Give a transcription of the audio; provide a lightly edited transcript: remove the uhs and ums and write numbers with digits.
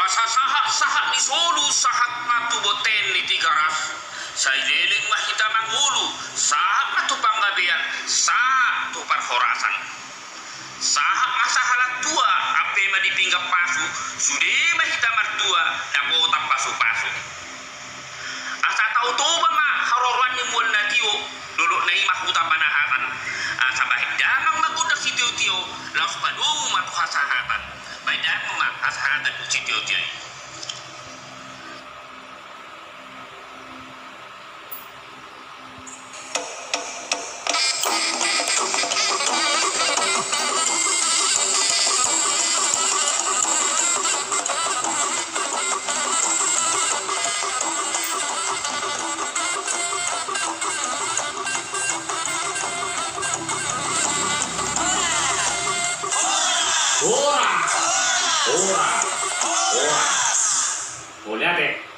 Asa sahak ni solu sahak matu boten ni tigaras. Sa ililing mahita mangulu, sahak matu panggabean, sahak tu parhorasan. Sahak masahalat tua, ape madipinggap pasu, sude mahita martua, dakotak pasu-pasu. Asa tau toba ma haroruan ni mual na tiyo, dulu na imahuta panahatan. Asa bahit damang magudak si tiyo-tiyo, laos padung matuhasahatan. Bahit damang makasahatan si tiyo-tiyo. Ora, ora, ora. Oh, lihat deh.